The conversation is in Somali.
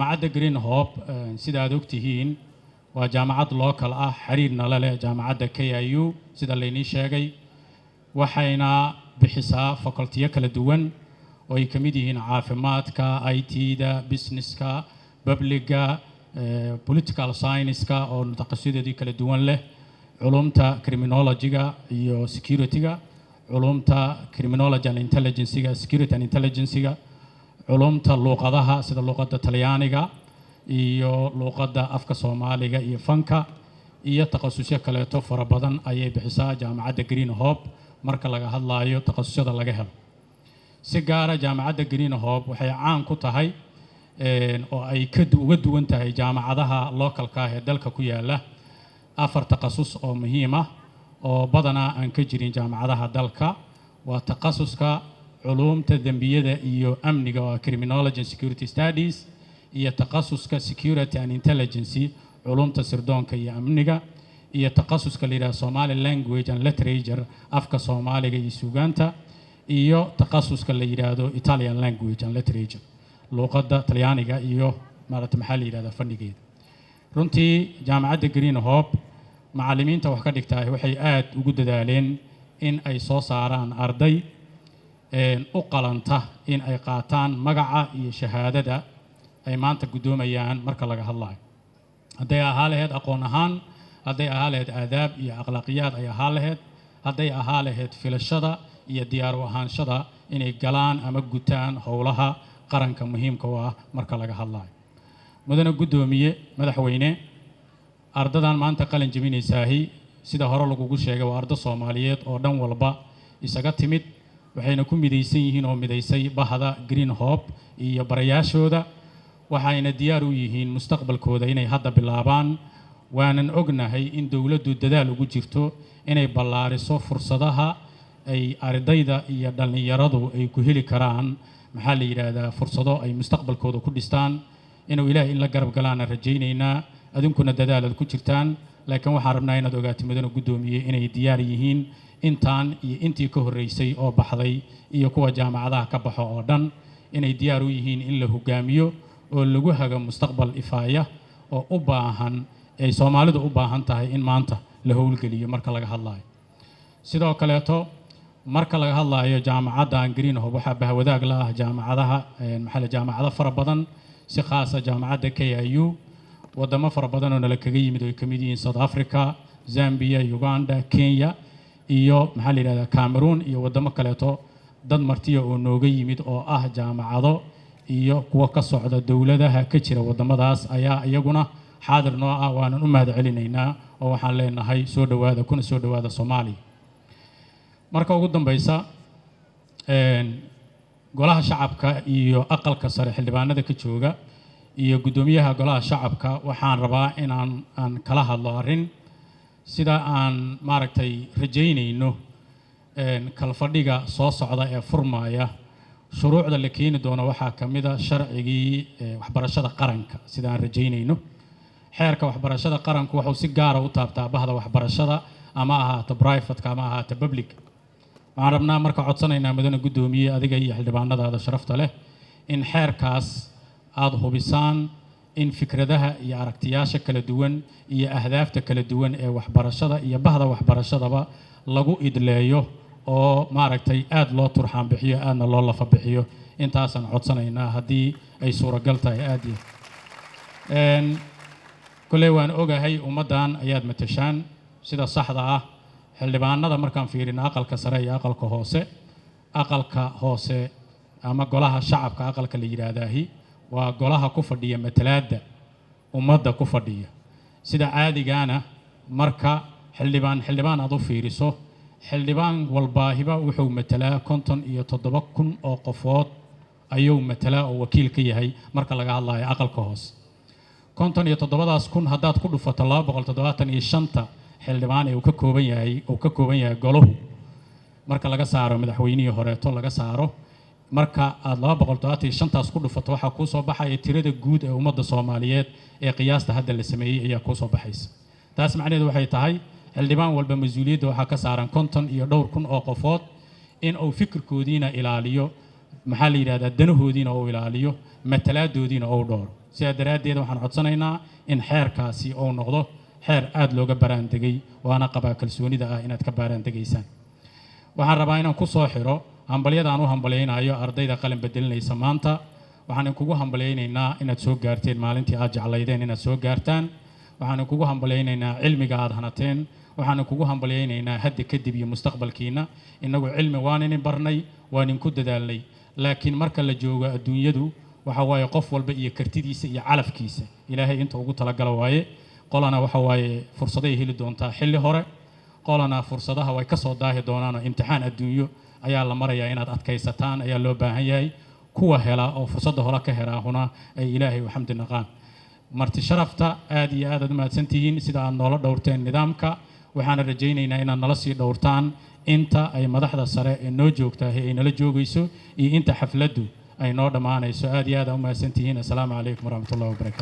jaamacadda Green Hope sida aad ogtihiin waa jaamacad local ah xiriirna la leh jaamacadda KIU sida la inii sheegay waxayna bixisaa faculty kala duwan oo ay kamid yihiin caafimaadka IT-da businesska public-ga political science-ka oo taqasudeedii kala duwan leh culumta criminology-ga iyo security-ga culumta criminology and intelligence-ga security and intelligence-ga علومتا لغدها سida luqadda Talyaaniga iyo luqadda afka Soomaaliga iyo fanka iyo takhasusyo kale oo fara badan ayay bixisaa jaamacadda Green Hope marka laga hadlayo takhasusyada laga helo si gaar ah jaamacadda Green Hope waxay caan ku tahay oo ay uga duwan tahay jaamacadaha localka ah ee dalka ku yaala afar takhasus oo muhiim ah oo badanaa aan ka jirin jaamacadaha dalka waa takhasuska علومتا ذنبية iyo amniga oo criminology and security studies iyo takhasuska security and intelligence علومتا sirdoonka iyo amniga iyo takhasuska leeyahay Somali language and literature afka Soomaaliga iyo suugaanta iyo takhasuska la yiraahdo Italian language and literature luqadda Talyaaniga iyo maaragtay maxaa la yiraahdaa fannigeeda runtii jaamacadda Green Hope macallimiinta wax ka dhigtaa waxay aad ugu dadaaleen in ay soo saaraan arday u qalanta in ay qaataan magaca iyo shahaadada ay maanta gudoomayaan marka laga hadlayo haday ahaa lahayd aqoon ahaan haday ahaa lahayd aadaab iyo akhlaaqiyad ay ahaa lahayd haday ahaa lahayd filashada iyo diyaar u ahaanshada inay galaan ama gutaan howlaha qaranka muhiimka u ah marka laga hadlayo mudane gudoomiye madaxweyne ardadan maanta qalin jabinaysaa sida hore lagu sheegay waa arday Soomaaliyeed oo dhan walba isaga timid waxayna ku midaysan yihiin oo midaysay bahda Green Hope iyo barayaashooda waxayna diyaar u yihiin mustaqbalkooda inay hadda bilaabaan waanan ognahay in dawladdu dadaal ugu jirto inay ballaariso fursadaha ay ardayda iyo dhalinyaradu ay ku heli karaan maxaa la yiraahdaa fursado ay mustaqbalkooda ku dhistaan inuu Ilaahay in la garab galaan rajaynaynaa adinkuna dadaal ku jirtaan laakiin waxaan rabnaa inaad ogaato mudane gudoomiye inay diyaar yihiin intaan iyo intii ka horeysay oo baxday iyo kuwa jaamacadaha ka baxo oo dhan inay diyaar u yihiin in la hogaamiyo oo lagu hago mustaqbal ifaaya oo u baahan ay Soomaalidu u baahan tahay in maanta la howlgeliyo marka laga hadlayo sidoo kale marka laga hadlayo jaamacadda Green Hope waxa bahwadaag la ah jaamacadaha maxaa jaamacado fara badan si khaas ah jaamacadda KIU wadamo fara badan oo kaga yimid oo kamid yihiin South Africa Zambia Uganda Kenya iyo maxaa la yiraahdaa Cameroon iyo wadamo kale dad martiyo oo nooga yimid oo ah jaamacado iyo kuwa ka socda dawladaha ka jira wadamadaas ayaa iyaguna xaadir noo ah waanan u mahad celinaynaa oo waxaan leenahay soo dhawaada kuna soo dhawaada Soomaaliya marka ugu dambaysa golaha shacabka iyo aqalka sare xildhibaanada ka jooga iyo gudoomiyaha golaha shacabka waxaan rabaa in aan kala hadlo arin sida aan maaragtay rajaynayno kala fadhiga soo socda ee furmaaya shuruucda la keeni doono waxa kamida sharcigii waxbarashada qaranka sida aan rajaynayno xeerka waxbarashada qaranku wuxuu si gaar ah u taabtaa bahda waxbarashada ama ahaato private ama ahaato public waxaan rabnaa marka codsanaynaa mudane gudoomiye adiga iyo xildhibaanadaada sharafta leh in xeerkaas aad hubisaan in fikradaha iyo aragtiyaasha kala duwan iyo ahdaafta kala duwan ee waxbarashada iyo bahda waxbarashadaba lagu idleeyo oo maaragtay aad loo turxaan bixiyo aadna loo lafa bixiyo intaasan codsanaynaa hadii ay suuragal tahay aad kulay waan ogahay ummadan ayaad matashaan sida saxda ah xildhibaanada markaan fiirino aqalka sare iyo aqalka hoose ama golaha shacabka aqalka la yiraahdaa waa golaha ku fadhiya matalaada ummadda ku fadhiya sida caadigaana marka xildhibaan aad u fiiriso xildhibaan walbaahiba wuxuu matalaa 57,000 oo qofood ayuu matalaa oo wakiil ka yahay marka laga hadlayo aqalka hoose 57,000 hadaad ku dhufato 275 xildhibaan ee uu ka kooban yahay goluhu marka laga saaro madaxweynihii horeeto laga saaro marka aad 275 ku dhufato waxa ku soo baxay tirada guud ee ummadda Soomaaliyeed ee qiyaasta hadda la sameeyay ayaa ku soo baxaysa taas macnaheedu waxay tahay xildhibaan walba mas'uuliyadda waxa ka saaran 50 iyo dhowr kun oo qofood in uu fikirkoodiina ilaaliyo maxaa la yiraahdaa danahoodiina oo ilaaliyo matalaadoodiina oo dhowr sidaa daraaddeed waxaan codsanaynaa in xeerkaasi uu noqdo xeer aad looga baraandegay waana qabaa kalsoonida ah inaad ka baraandegaysaan waxaan rabaa inaan ku soo xiro hambalyadaan u hambalyaynayo ardayda qalin bedelinaysa maanta waxaan kugu hambalyaynaynaa inaad soo gaarteen maalintii aad jeclaydeen inaad soo gaartaan waxaan kugu hambalyaynaynaa cilmiga aad hanateen waxaan kugu hambalyaynaynaa hadda kadib iyo mustaqbalkiina inagu cilmi waan idin barnay waan idinku dadaalnay laakiin marka la joogo adduunyadu waxa waaye qof walba iyo kartidiisa iyo calafkiisa ilaahay inta ugu talagala waaye qolana waxa waaye fursaday heli doontaa xilli hore qolana fursadaha way ka soo daahi doonaan imtixaan adduunyo ayaa la marayaa inaad adkaysataan ayaa loo baahan yahay kuwa hela oo fursadda hore ka helaahuna ay ilaahay u xamdi naqaan marti sharafta aad iyo aad mahadsantihiin sida aad noola dhowrteen nidaamka waxaan rajaynaynaa inaad nala sii dhowrtaan inta ay madaxda sare ee noo joogtahay ay nala joogayso iyo inta xafladdu ay noo dhammaanayso aad iyo aad u mahadsantihiin assalaamu calaykum waraxmatullahi wabarakaatu